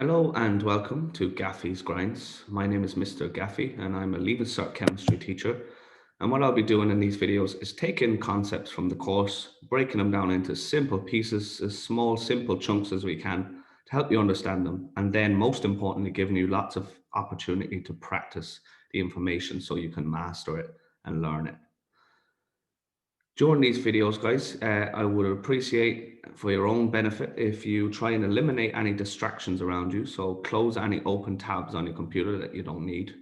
Hello and welcome to Gaffy's Grinds. My name is Mr. Gaffy and I'm a leaving cert chemistry teacher. And what I'll be doing in these videos is taking concepts from the course, breaking them down into simple pieces, as small, simple chunks as we can to help you understand them. And then most importantly, giving you lots of opportunity to practice the information so you can master it and learn it. During these videos, guys, I would appreciate for your own benefit if you try and eliminate any distractions around you. So close any open tabs on your computer that you don't need.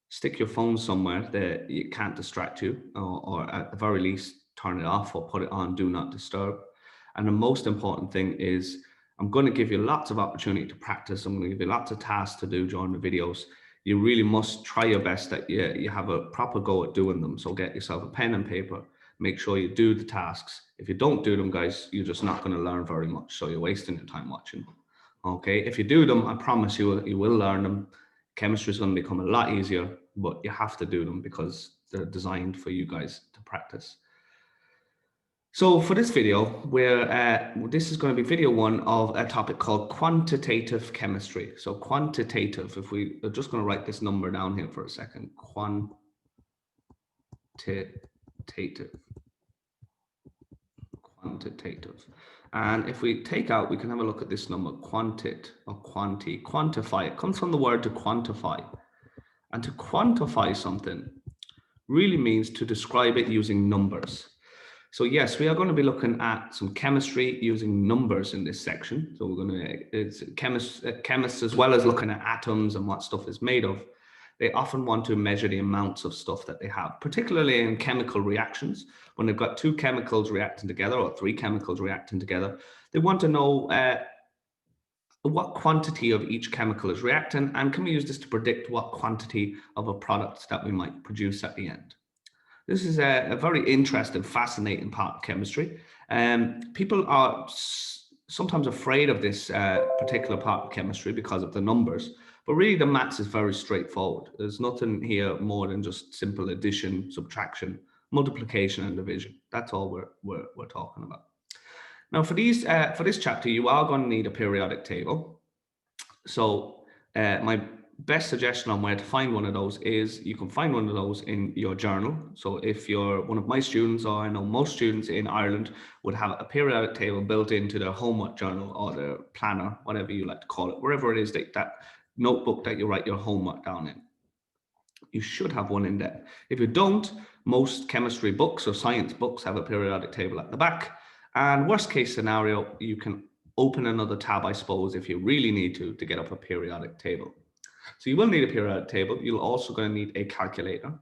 Stick your phone somewhere that it can't distract you, or at the very least, turn it off or put it on do not disturb. And the most important thing is I'm going to give you lots of opportunity to practice. I'm going to give you lots of tasks to do during the videos. You really must try your best that you have a proper go at doing them. So get yourself a pen and paper. Make sure you do the tasks. If you don't do them, guys, you're just not going to learn very much. So you're wasting your time watching. Okay, if you do them, I promise you will learn them. Chemistry is going to become a lot easier, but you have to do them because they're designed for you guys to practice. So for this video, this is going to be video one of a topic called quantitative chemistry. So quantitative, if we are just going to write this number down here for a second, quantitative. And if we take out, we can have a look at this number, quantit or quanti, quantify. It comes from the word to quantify. And to quantify something really means to describe it using numbers. So yes, we are going to be looking at some chemistry using numbers in this section. So we're going to, it's chemists as well as looking at atoms and what stuff is made of. They often want to measure the amounts of stuff that they have, particularly in chemical reactions. When they've got two chemicals reacting together or three chemicals reacting together, they want to know what quantity of each chemical is reacting, and can we use this to predict what quantity of a product that we might produce at the end. This is a very interesting, fascinating part of chemistry. People are sometimes afraid of this particular part of chemistry because of the numbers, but really the maths is very straightforward. There's nothing here more than just simple addition, subtraction, multiplication, and division. That's all we're talking about. Now, for this chapter, you are going to need a periodic table. So my best suggestion on where to find one of those is you can find one of those in your journal. So if you're one of my students, or I know most students in Ireland would have a periodic table built into their homework journal or their planner, whatever you like to call it, wherever it is that notebook that you write your homework down in. You should have one in there. If you don't, most chemistry books or science books have a periodic table at the back. And worst case scenario, you can open another tab, I suppose, if you really need to get up a periodic table. So you will need a periodic table. You're also going to need a calculator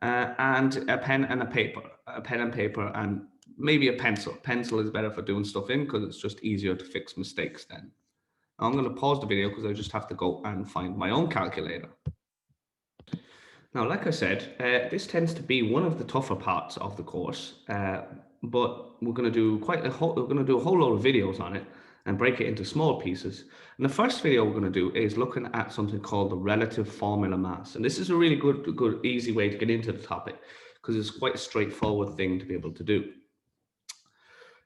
and a pen and paper, and maybe a pencil. Pencil is better for doing stuff in because it's just easier to fix mistakes then. Now I'm going to pause the video because I just have to go and find my own calculator. Now, like I said, this tends to be one of the tougher parts of the course, but we're going to do a whole lot of videos on it and break it into small pieces. And the first video we're going to do is looking at something called the relative formula mass. And this is a really good, easy way to get into the topic because it's quite a straightforward thing to be able to do.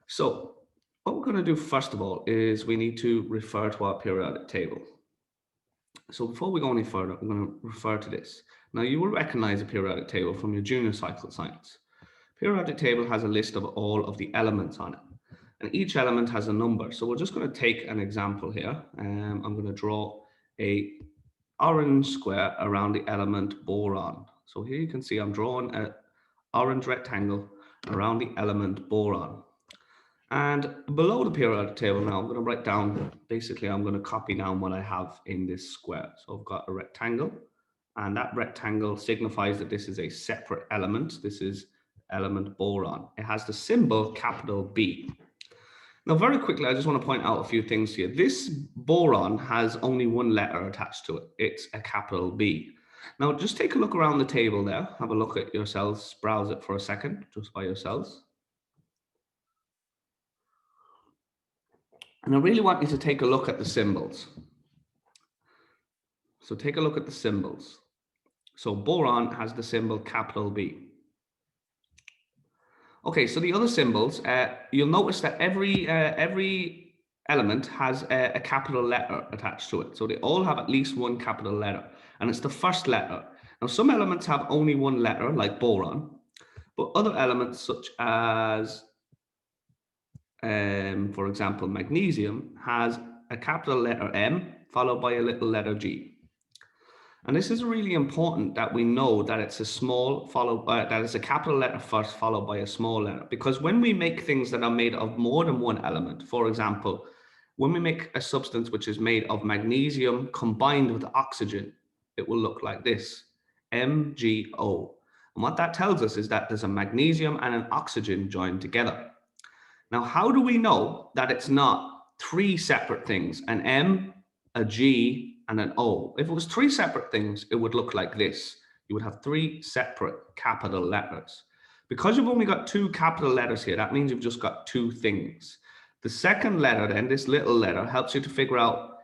So what we're going to do first of all is we need to refer to our periodic table. So before we go any further, I'm going to refer to this. Now you will recognize a periodic table from your junior cycle science. Periodic table has a list of all of the elements on it, and each element has a number. So we're just going to take an example here. I'm going to draw a orange square around the element boron. So here you can see I'm drawing an orange rectangle around the element boron. And below the periodic table now, I'm going to write down, basically, I'm going to copy down what I have in this square. So I've got a rectangle, and that rectangle signifies that this is a separate element. This is element boron. It has the symbol capital B. Now, very quickly, I just want to point out a few things here. This boron has only one letter attached to it. It's a capital B. Now, just take a look around the table there. Have a look at yourselves, browse it for a second, just by yourselves. And I really want you to take a look at the symbols. So take a look at the symbols. So boron has the symbol capital B. Okay, so the other symbols, you'll notice that every element has a capital letter attached to it. So they all have at least one capital letter, and it's the first letter. Now, some elements have only one letter, like boron, but other elements, such as, for example, magnesium, has a capital letter M followed by a little letter G. And this is really important that we know that it's a small followed by, that is a capital letter first followed by a small letter, because when we make things that are made of more than one element, for example, when we make a substance which is made of magnesium combined with oxygen, it will look like this, MgO. And what that tells us is that there's a magnesium and an oxygen joined together. Now, how do we know that it's not three separate things, an M, a G, and an O? If it was three separate things, it would look like this. You would have three separate capital letters. Because you've only got two capital letters here, that means you've just got two things. The second letter then, this little letter, helps you to figure out,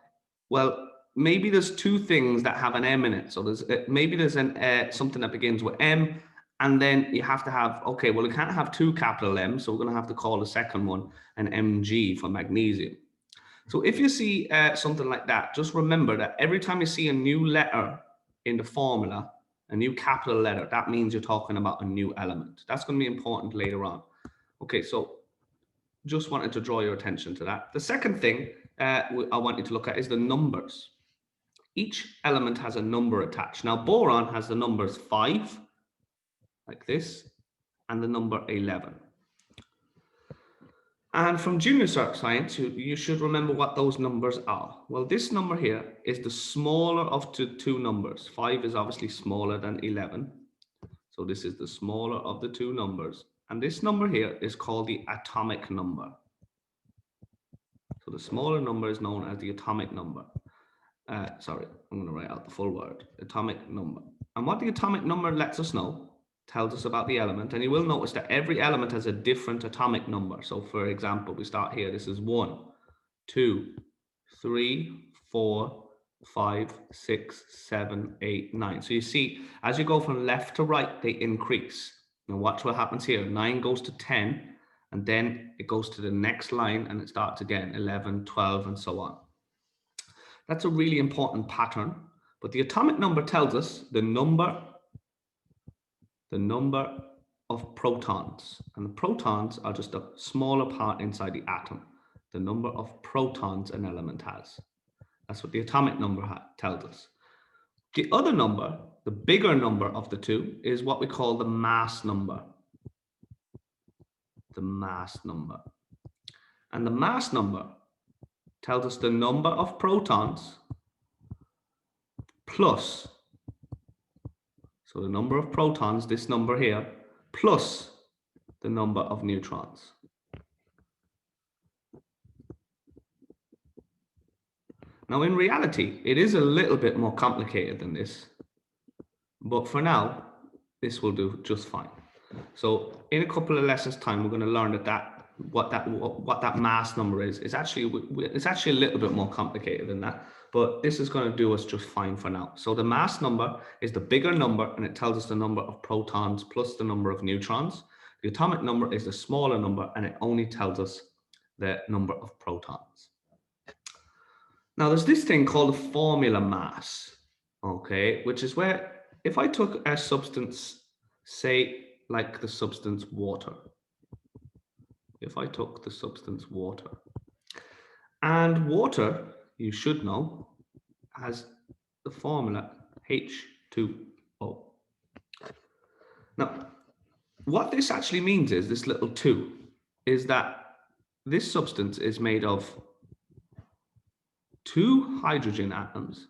well, maybe there's two things that have an M in it. So maybe there's something that begins with M, and then you have to have, okay, well, you can't have two capital M's, so we're going to have to call the second one an Mg for magnesium. So if you see something like that, just remember that every time you see a new letter in the formula, a new capital letter, that means you're talking about a new element. That's going to be important later on. Okay, so just wanted to draw your attention to that. The second thing I want you to look at is the numbers. Each element has a number attached. Now, boron has the numbers 5, like this, and the number 11. And from junior cert science, you should remember what those numbers are. Well, this number here is the smaller of the two numbers. 5 is obviously smaller than 11. So this is the smaller of the two numbers. And this number here is called the atomic number. So the smaller number is known as the atomic number. Sorry, I'm going to write out the full word, atomic number. And what the atomic number lets us know, tells us about the element, and you will notice that every element has a different atomic number. So for example, we start here, this is 1, 2, 3, 4, 5, 6, 7, 8, 9. So you see, as you go from left to right, they increase. Now watch what happens here. 9 goes to 10, and then it goes to the next line and it starts again, 11, 12, and so on. That's a really important pattern, but the atomic number tells us the number of protons, and the protons are just a smaller part inside the atom, the number of protons an element has. That's what the atomic number tells us. The other number, the bigger number of the two, is what we call the mass number. The mass number. And the mass number tells us the number of protons plus, so the number of protons, this number here, plus the number of neutrons. Now, in reality, it is a little bit more complicated than this, but for now, this will do just fine. So in a couple of lessons time, we're going to learn what that mass number is. It's actually a little bit more complicated than that, but this is going to do us just fine for now. So the mass number is the bigger number, and it tells us the number of protons plus the number of neutrons. The atomic number is the smaller number, and it only tells us the number of protons. Now, there's this thing called a formula mass, okay, which is where if I took a substance, say like the substance water, if I took the substance water, and water, you should know, has the formula H2O. Now, what this actually means is, this little 2, is that this substance is made of 2 hydrogen atoms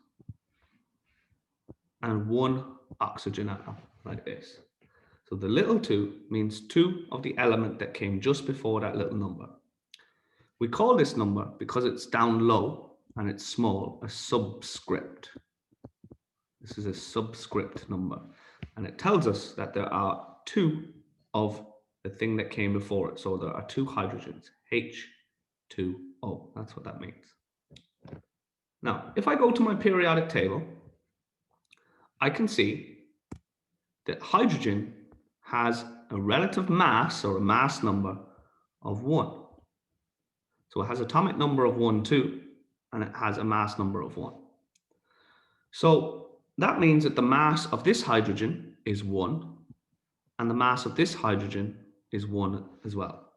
and 1 oxygen atom, like this. So the little 2 means 2 of the element that came just before that little number. We call this number, because it's down low and it's small, a subscript. This is a subscript number, and it tells us that there are 2 of the thing that came before it. So there are 2 hydrogens, H2O. That's what that means. Now, if I go to my periodic table, I can see that hydrogen has a relative mass, or a mass number, of 1. So it has atomic number of 1, 2, and it has a mass number of 1. So that means that the mass of this hydrogen is 1, and the mass of this hydrogen is 1 as well.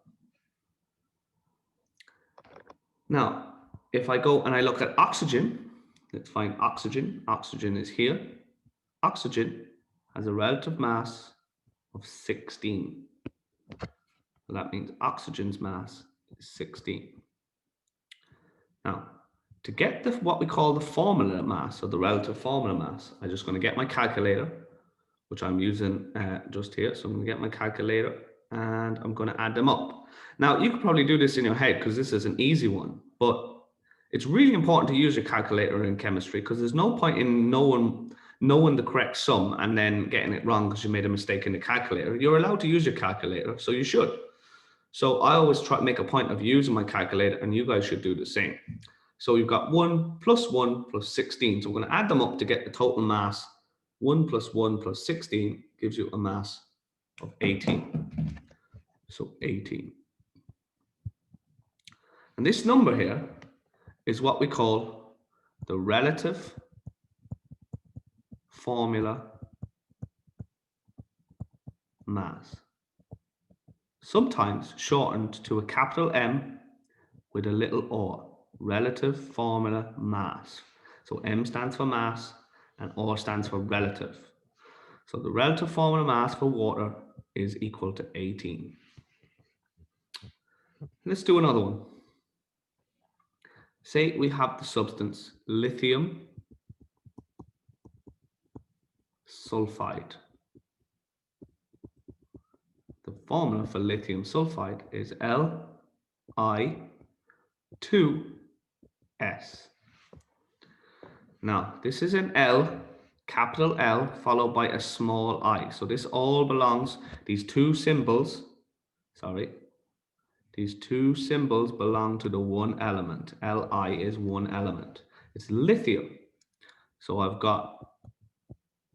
Now, if I go and I look at oxygen, let's find oxygen. Oxygen is here. Oxygen has a relative mass of 16. So that means oxygen's mass is 16. Now, to get what we call the formula mass, or the relative formula mass, I'm just going to get my calculator, which I'm using just here. So I'm going to get my calculator and I'm going to add them up. Now, you could probably do this in your head because this is an easy one, but it's really important to use your calculator in chemistry because there's no point in knowing the correct sum and then getting it wrong because you made a mistake in the calculator. You're allowed to use your calculator, so you should. So I always try to make a point of using my calculator, and you guys should do the same. So you've got 1 plus 1 plus 16. So we're going to add them up to get the total mass. 1 plus 1 plus 16 gives you a mass of 18. So 18. And this number here is what we call the relative formula mass, sometimes shortened to a capital M with a little r, relative formula mass. So M stands for mass and R stands for relative. So the relative formula mass for water is equal to 18. Let's do another one. Say we have the substance lithium sulfide. The formula for lithium sulfide is Li2S. Now, this is an L, capital L, followed by a small I. So this all belongs, these two symbols belong to the one element. Li is one element. It's lithium. So I've got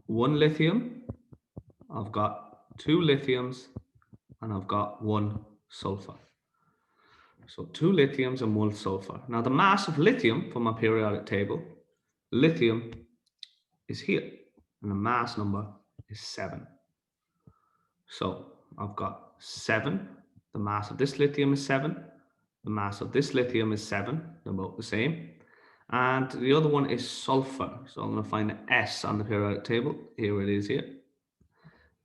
one lithium, I've got two lithiums, and I've got one sulfur. So two lithiums and one sulfur. Now the mass of lithium from my periodic table, lithium is here, and the mass number is 7. So I've got 7. The mass of this lithium is 7. The mass of this lithium is 7. They're both the same. And the other one is sulfur. So I'm going to find the S on the periodic table. Here it is here.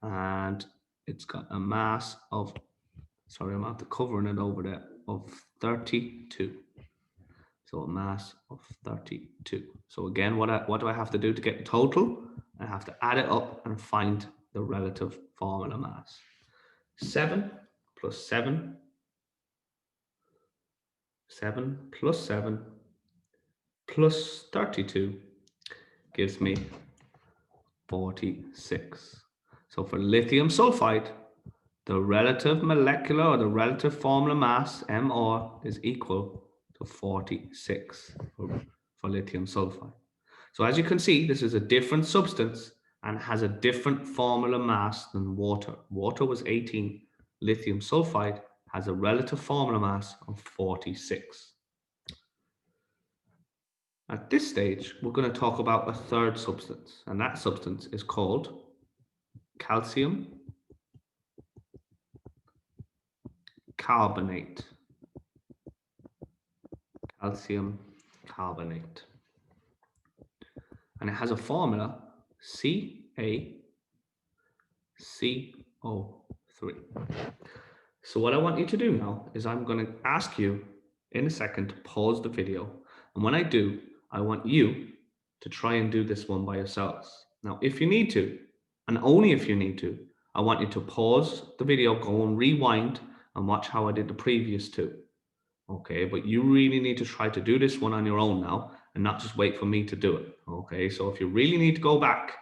And it's got a mass of, sorry, I'm after covering it over there, of 32. So a mass of 32. So again, what do I have to do to get the total? I have to add it up and find the relative formula mass. 7 plus 7, 7 plus 7 plus 32 gives me 46. So for lithium sulfide, the relative molecular or the relative formula mass, MR, is equal to 46 for lithium sulfide. So as you can see, this is a different substance and has a different formula mass than water. Water was 18. Lithium sulfide has a relative formula mass of 46. At this stage, we're going to talk about a third substance, and that substance is called calcium carbonate. Calcium carbonate. And it has a formula CaCO3. So what I want you to do now is I'm going to ask you in a second to pause the video. And when I do, I want you to try and do this one by yourselves. Now, if you need to, and only if you need to, I want you to pause the video, go and rewind and watch how I did the previous two. Okay, but you really need to try to do this one on your own now and not just wait for me to do it. Okay, so if you really need to go back,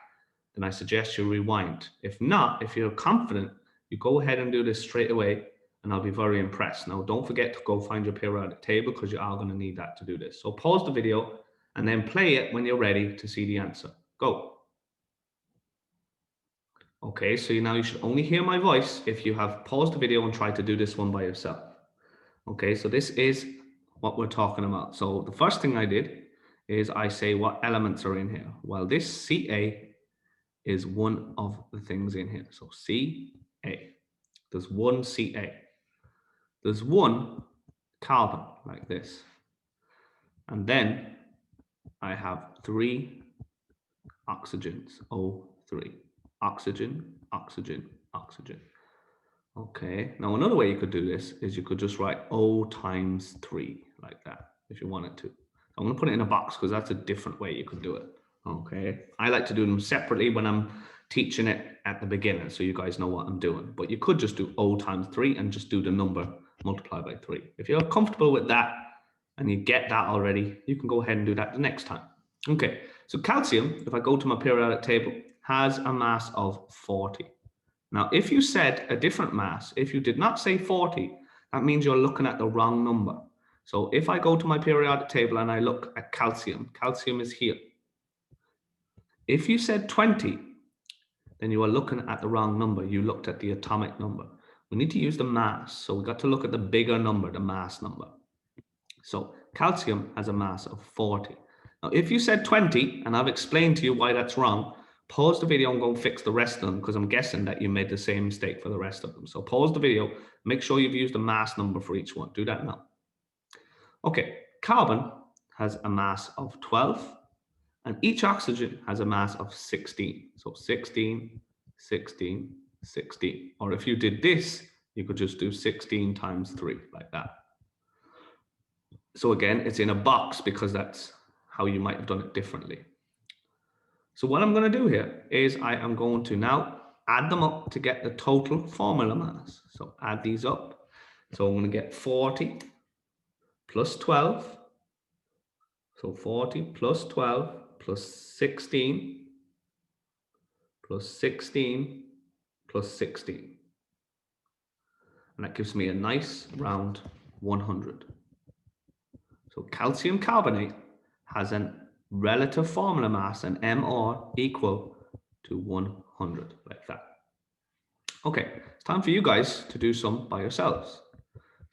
then I suggest you rewind. If not, if you're confident, you go ahead and do this straight away and I'll be very impressed. Now, don't forget to go find your periodic table because you are going to need that to do this. So pause the video and then play it when you're ready to see the answer. Go. Okay, so now you should only hear my voice if you have paused the video and tried to do this one by yourself. Okay, so this is what we're talking about. So the first thing I did is I say what elements are in here. Well, this Ca is one of the things in here. So Ca, there's one Ca. There's one carbon like this. And then I have 3 oxygens, O3. Oxygen, oxygen, oxygen. Okay, now another way you could do this is you could just write O times 3 like that if you wanted to. I'm going to put it in a box because that's a different way you could do it. Okay, I like to do them separately when I'm teaching it at the beginning so you guys know what I'm doing. But you could just do O times 3 and just do the number multiplied by 3. If you're comfortable with that and you get that already, you can go ahead and do that the next time. Okay, so calcium, if I go to my periodic table, has a mass of 40. Now, if you said a different mass, if you did not say 40, that means you're looking at the wrong number. So if I go to my periodic table and I look at calcium, calcium is here. If you said 20, then you are looking at the wrong number. You looked at the atomic number. We need to use the mass. So we got to look at the bigger number, the mass number. So calcium has a mass of 40. Now, if you said 20, and I've explained to you why that's wrong, pause the video and go and fix the rest of them because I'm guessing that you made the same mistake for the rest of them. So pause the video, make sure you've used the mass number for each one. Do that now. Okay, carbon has a mass of 12 and each oxygen has a mass of 16. So 16, 16, 16. Or if you did this, you could just do 16 times 3 like that. So again, it's in a box because that's how you might have done it differently. So what I'm going to do here is I am going to now add them up to get the total formula mass. So add these up. So I'm going to get 40 plus 12. So 40 plus 12 plus 16 plus 16 plus 16. And that gives me a nice round 100. So calcium carbonate has an relative formula mass, an MR, equal to 100, like that. Okay, it's time for you guys to do some by yourselves.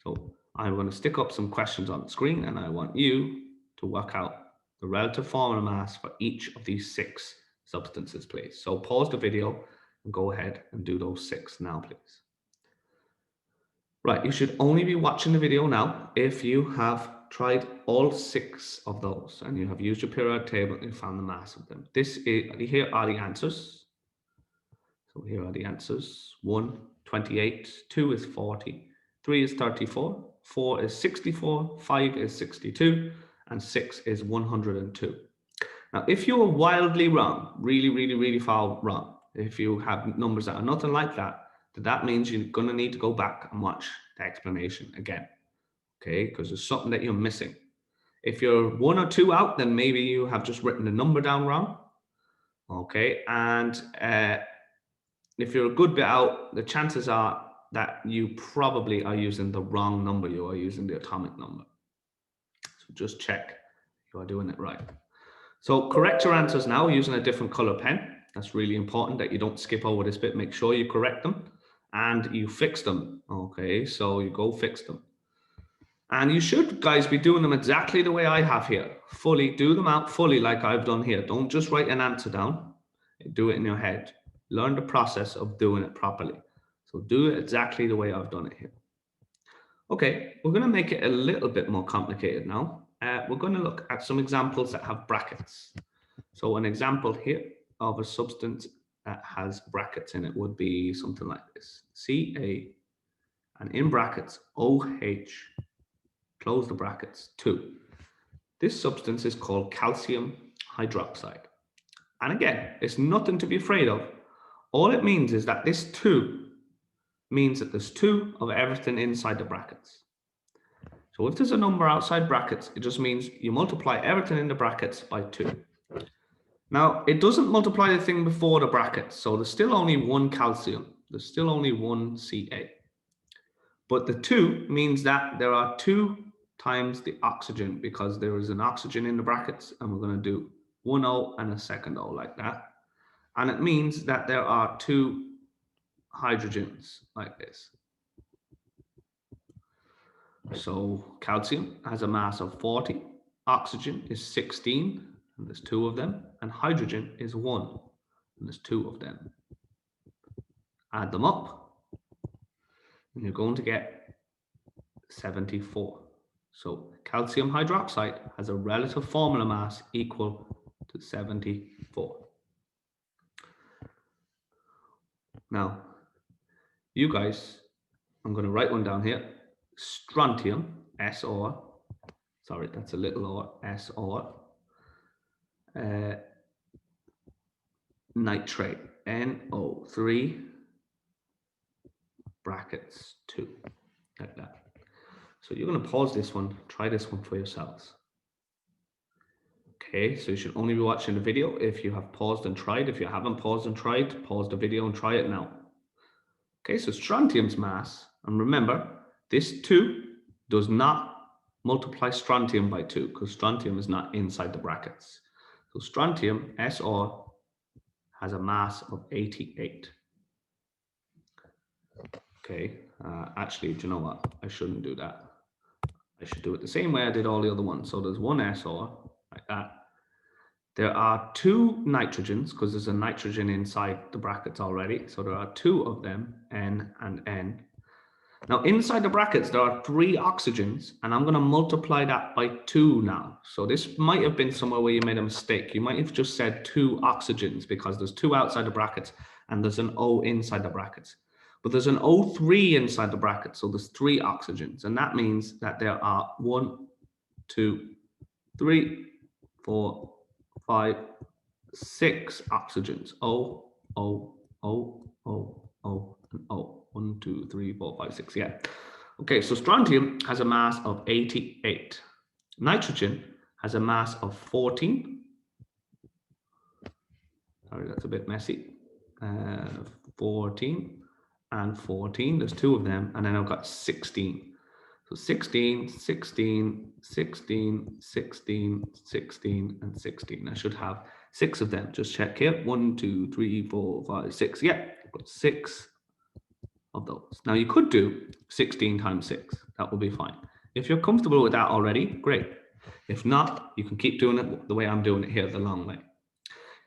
So I'm going to stick up some questions on the screen and I want you to work out the relative formula mass for each of these 6 substances, please. So pause the video and go ahead and do those 6 now, please. Right, you should only be watching the video now if you have tried all 6 of those and you have used your periodic table and you found the mass of them. Here are the answers. So here are the answers. 1, 28, 2 is 40, 3 is 34, 4 is 64, 5 is 62, and 6 is 102. Now, if you are wildly wrong, really far wrong, if you have numbers that are nothing like that, that means you're going to need to go back and watch the explanation again, okay? Because there's something that you're missing. If you're 1 or 2 out, then maybe you have just written the number down wrong, okay? And if you're a good bit out, the chances are that you probably are using the wrong number. You are using the atomic number. So just check you are doing it right. So correct your answers now using a different color pen. That's really important that you don't skip over this bit. Make sure you correct them and you fix them. Okay, so you go fix them. And you should, guys, be doing them exactly the way I have here. Fully, do them out fully like I've done here. Don't just write an answer down. Do it in your head. Learn the process of doing it properly. So do it exactly the way I've done it here. Okay, we're going to make it a little bit more complicated now. We're going to look at some examples that have brackets. So an example here of a substance that has brackets in it would be something like this. Ca and in brackets OH, close the brackets, 2. This substance is called calcium hydroxide. And again, it's nothing to be afraid of. All it means is that this 2 means that there's 2 of everything inside the brackets. So if there's a number outside brackets, it just means you multiply everything in the brackets by 2. Now, it doesn't multiply the thing before the brackets, so there's still only 1 calcium. There's still only 1 Ca. But the 2 means that there are 2 times the oxygen because there is an oxygen in the brackets, and we're going to do 1 O and a second O like that. And it means that there are 2 hydrogens like this. So calcium has a mass of 40, oxygen is 16, and there's 2 of them, and hydrogen is 1, and there's 2 of them. Add them up, and you're going to get 74. So calcium hydroxide has a relative formula mass equal to 74. Now, you guys, I'm going to write one down here. Strontium, SR, sorry, that's a little or, SR, nitrate, NO3, brackets 2, like that. So you're going to pause this one, try this one for yourselves. Okay, so you should only be watching the video if you have paused and tried. If you haven't paused and tried, pause the video and try it now. Okay, so strontium's mass, and remember, this 2 does not multiply strontium by 2 because strontium is not inside the brackets. So strontium, SR, has a mass of 88. Okay, actually, do you know what? I shouldn't do that. I should do it the same way I did all the other ones. So there's one SR, like that. There are 2 nitrogens, because there's a nitrogen inside the brackets already. So there are 2 of them, N and N. Now, inside the brackets, there are 3 oxygens, and I'm going to multiply that by 2 now. So this might have been somewhere where you made a mistake. You might have just said 2 oxygens because there's 2 outside the brackets, and there's an O inside the brackets. But there's an O3 inside the bracket, so there's 3 oxygens, and that means that there are 1, 2, 3, 4, 5, 6 oxygens. O, O, O, O, O, and O. 1, 2, 3, 4, 5, 6. Yeah. Okay, so strontium has a mass of 88. Nitrogen has a mass of 14. Sorry, that's a bit messy. 14 and 14. There's 2 of them, and then I've got 16. So 16, 16, 16, 16, 16, and 16. I should have 6 of them. Just check here. 1, 2, 3, 4, 5, 6. Yeah, I've got 6 of those. Now you could do 16 times 6. That will be fine. If you're comfortable with that already, great. If not, you can keep doing it the way I'm doing it here, the long way.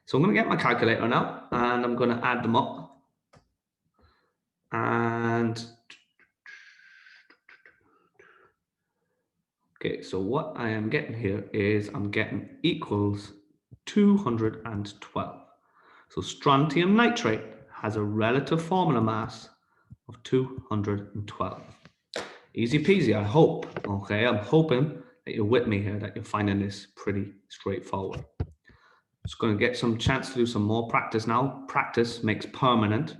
So I'm going to get my calculator now, and I'm going to add them up. And okay, so what I am getting here is I'm getting equals 212. So strontium nitrate has a relative formula mass of 212. Easy peasy, I hope. Okay, I'm hoping that you're with me here, that you're finding this pretty straightforward. Just going to get some chance to do some more practice now. Practice makes permanent.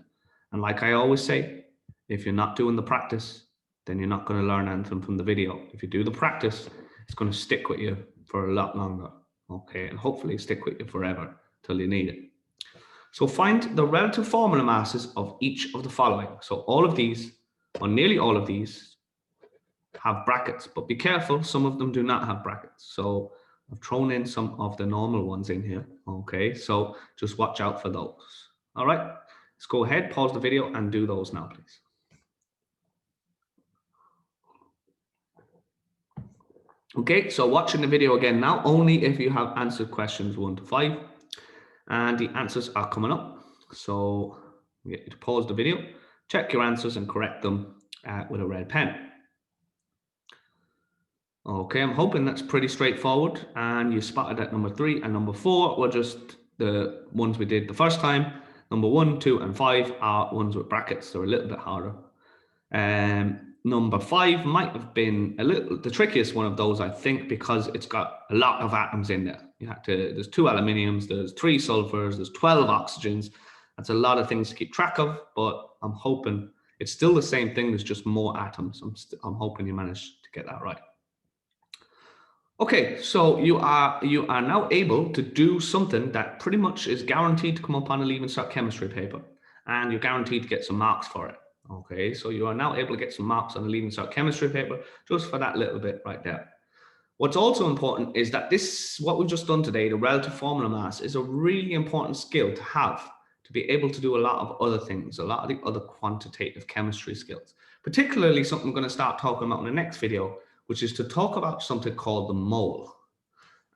And like I always say, if you're not doing the practice, then you're not going to learn anything from the video. If you do the practice, it's going to stick with you for a lot longer. Okay, and hopefully stick with you forever till you need it. So find the relative formula masses of each of the following. So all of these, or nearly all of these, have brackets, but be careful, some of them do not have brackets. So I've thrown in some of the normal ones in here. Okay, so just watch out for those. All right, let's go ahead, pause the video and do those now, please. Okay, so watching the video again now, only if you have answered questions 1 to 5, and the answers are coming up. So get you to pause the video, check your answers and correct them with a red pen. Okay, I'm hoping that's pretty straightforward, and you spotted that number 3 and number 4 were just the ones we did the first time. Number 1, 2, and 5 are ones with brackets. They're a little bit harder. Number 5 might have been the trickiest one of those, I think, because it's got a lot of atoms in there. There's 2 aluminiums, there's 3 sulfurs, there's 12 oxygens. That's a lot of things to keep track of, but I'm hoping it's still the same thing. There's just more atoms. I'm hoping you managed to get that right. Okay, so you are now able to do something that pretty much is guaranteed to come up on a Leaving Cert chemistry paper, and you're guaranteed to get some marks for it. Okay, so you are now able to get some marks on the Leaving Cert chemistry paper just for that little bit right there. What's also important is that what we've just done today, the relative formula mass, is a really important skill to have to be able to do a lot of other things, a lot of the other quantitative chemistry skills. Particularly something we're going to start talking about in the next video, which is to talk about something called the mole.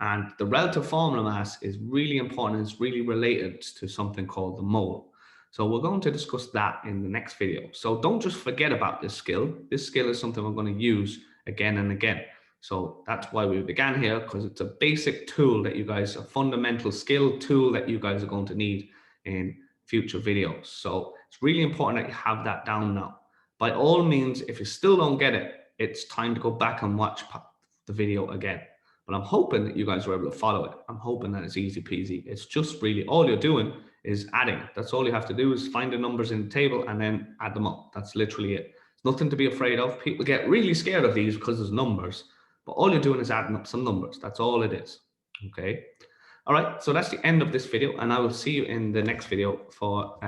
And the relative formula mass is really important. It's really related to something called the mole. So we're going to discuss that in the next video. So don't just forget about this skill. This skill is something we're going to use again and again. So that's why we began here, because it's a basic tool that you guys, a fundamental skill tool that you guys are going to need in future videos. So it's really important that you have that down now. By all means, if you still don't get it, it's time to go back and watch the video again. But I'm hoping that you guys were able to follow it. I'm hoping that it's easy peasy. It's just really all you're doing is adding. That's all you have to do is find the numbers in the table and then add them up. That's literally it. It's nothing to be afraid of. People get really scared of these because there's numbers, but all you're doing is adding up some numbers. That's all it is. Okay. All right. So that's the end of this video, and I will see you in the next video for,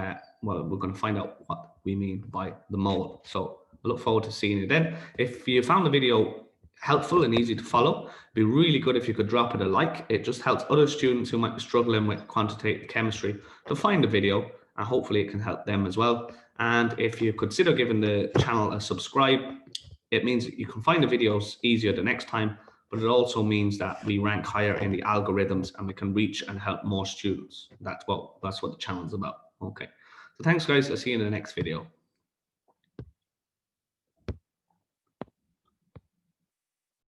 well, we're going to find out what we mean by the mole. So I look forward to seeing you then. If you found the video helpful and easy to follow, it'd be really good if you could drop it a like. It just helps other students who might be struggling with quantitative chemistry to find the video, and hopefully it can help them as well. And if you consider giving the channel a subscribe, it means that you can find the videos easier the next time, but it also means that we rank higher in the algorithms and we can reach and help more students. That's what the channel is about. Okay, so thanks guys. I'll see you in the next video.